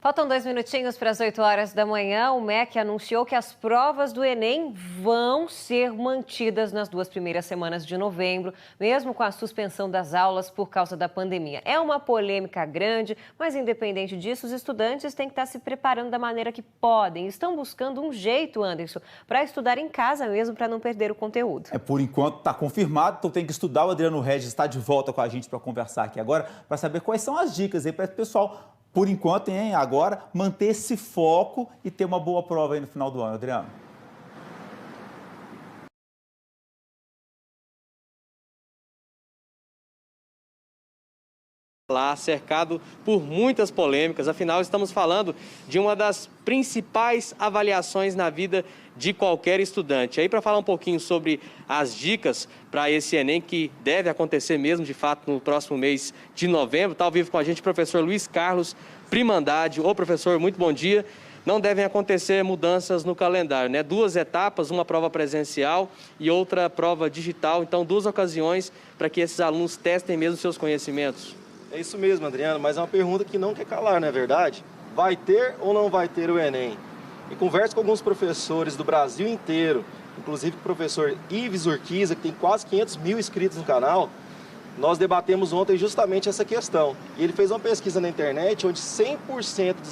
Faltam 2 minutinhos para as 8 horas da manhã. O MEC anunciou que as provas do Enem vão ser mantidas nas 2 primeiras semanas de novembro, mesmo com a suspensão das aulas por causa da pandemia. É uma polêmica grande, mas independente disso, os estudantes têm que estar se preparando da maneira que podem. Estão buscando um jeito, Anderson, para estudar em casa mesmo, para não perder o conteúdo. Por enquanto está confirmado, então tem que estudar. O Adriano Regis está de volta com a gente para conversar aqui agora, para saber quais são as dicas aí para o pessoal. Por enquanto, agora, manter esse foco e ter uma boa prova aí no final do ano, Adriano. Lá, cercado por muitas polêmicas, afinal estamos falando de uma das principais avaliações na vida de qualquer estudante. Aí, para falar um pouquinho sobre as dicas para esse Enem, que deve acontecer mesmo, de fato, no próximo mês de novembro, está ao vivo com a gente o professor Luiz Carlos Primandade. Ô, professor, muito bom dia. Não devem acontecer mudanças no calendário, né? 2 etapas, uma prova presencial e outra prova digital. Então, 2 ocasiões para que esses alunos testem mesmo seus conhecimentos. É isso mesmo, Adriano, mas é uma pergunta que não quer calar, não é verdade? Vai ter ou não vai ter o Enem? Em conversa com alguns professores do Brasil inteiro, inclusive com o professor Ives Urquiza, que tem quase 500 mil inscritos no canal, nós debatemos ontem justamente essa questão. E ele fez uma pesquisa na internet onde 100% dos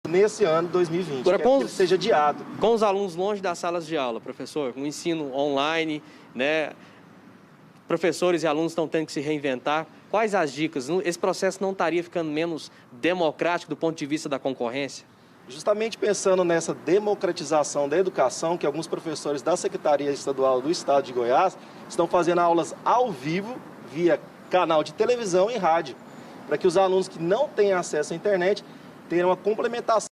nesse ano de 2020, Agora, que ele seja adiado. Com os alunos longe das salas de aula, professor, com o ensino online, né? Professores e alunos estão tendo que se reinventar. Quais as dicas? Esse processo não estaria ficando menos democrático do ponto de vista da concorrência? Justamente pensando nessa democratização da educação, que alguns professores da Secretaria Estadual do Estado de Goiás estão fazendo aulas ao vivo, via canal de televisão e rádio, para que os alunos que não têm acesso à internet tenham uma complementação.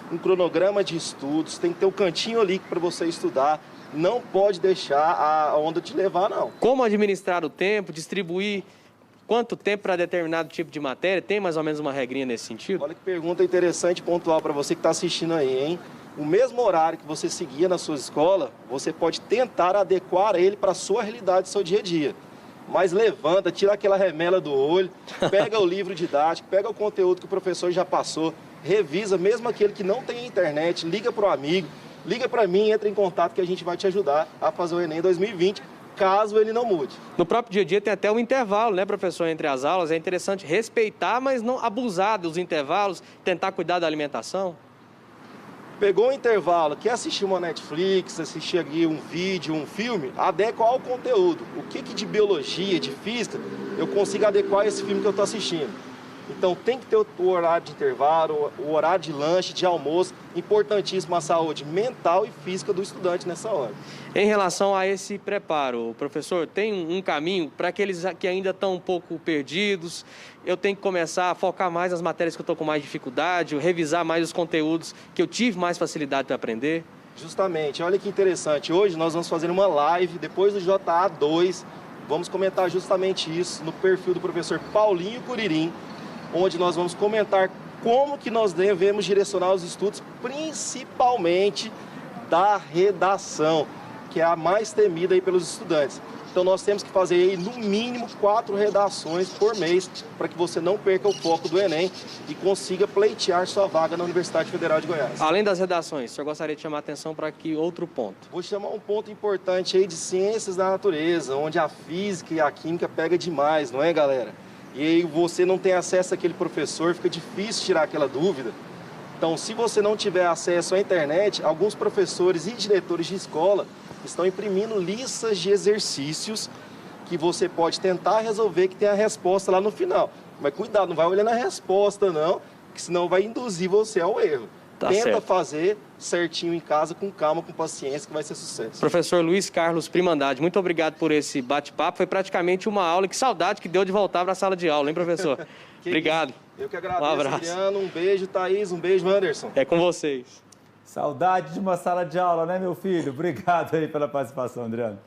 Um cronograma de estudos, tem que ter um cantinho ali para você estudar, não pode deixar a onda te levar, não. Como administrar o tempo, distribuir quanto tempo para determinado tipo de matéria? Tem mais ou menos uma regrinha nesse sentido? Olha que pergunta interessante e pontual para você que está assistindo aí, hein? O mesmo horário que você seguia na sua escola, você pode tentar adequar ele para a sua realidade do seu dia a dia. Mas levanta, tira aquela remela do olho, pega o livro didático, pega o conteúdo que o professor já passou, revisa, mesmo aquele que não tem internet, liga para o amigo, liga para mim, entra em contato que a gente vai te ajudar a fazer o Enem 2020, caso ele não mude. No próprio dia a dia tem até um intervalo, né, professor, entre as aulas. É interessante respeitar, mas não abusar dos intervalos, tentar cuidar da alimentação. Pegou o intervalo, quer assistir uma Netflix, assistir aqui um vídeo, um filme, adequa ao conteúdo. O que de biologia, de física, eu consigo adequar a esse filme que eu estou assistindo. Então tem que ter o horário de intervalo, o horário de lanche, de almoço, importantíssimo a saúde mental e física do estudante nessa hora. Em relação a esse preparo, professor, tem um caminho para aqueles que ainda estão um pouco perdidos? Eu tenho que começar a focar mais nas matérias que eu estou com mais dificuldade, revisar mais os conteúdos que eu tive mais facilidade para aprender? Justamente, olha que interessante, hoje nós vamos fazer uma live depois do JA2, vamos comentar justamente isso no perfil do professor Paulinho Curirim, onde nós vamos comentar como que nós devemos direcionar os estudos, principalmente da redação, que é a mais temida aí pelos estudantes. Então nós temos que fazer aí, no mínimo 4 redações por mês, para que você não perca o foco do Enem e consiga pleitear sua vaga na Universidade Federal de Goiás. Além das redações, o senhor gostaria de chamar a atenção para que outro ponto? Vou chamar um ponto importante aí de ciências da natureza, onde a física e a química pega demais, não é, galera? E aí você não tem acesso àquele professor, fica difícil tirar aquela dúvida. Então, se você não tiver acesso à internet, alguns professores e diretores de escola estão imprimindo listas de exercícios que você pode tentar resolver, que tem a resposta lá no final. Mas cuidado, não vai olhando a resposta não, que senão vai induzir você ao erro. Tenta fazer certinho em casa, com calma, com paciência, que vai ser sucesso. Professor Luiz Carlos Primandade, muito obrigado por esse bate-papo. Foi praticamente uma aula. Que saudade que deu de voltar para a sala de aula, hein, professor? Obrigado. Eu que agradeço, um abraço. Adriano. Um beijo, Thaís. Um beijo, Anderson. É com vocês. Saudade de uma sala de aula, né, meu filho? Obrigado aí pela participação, Adriano.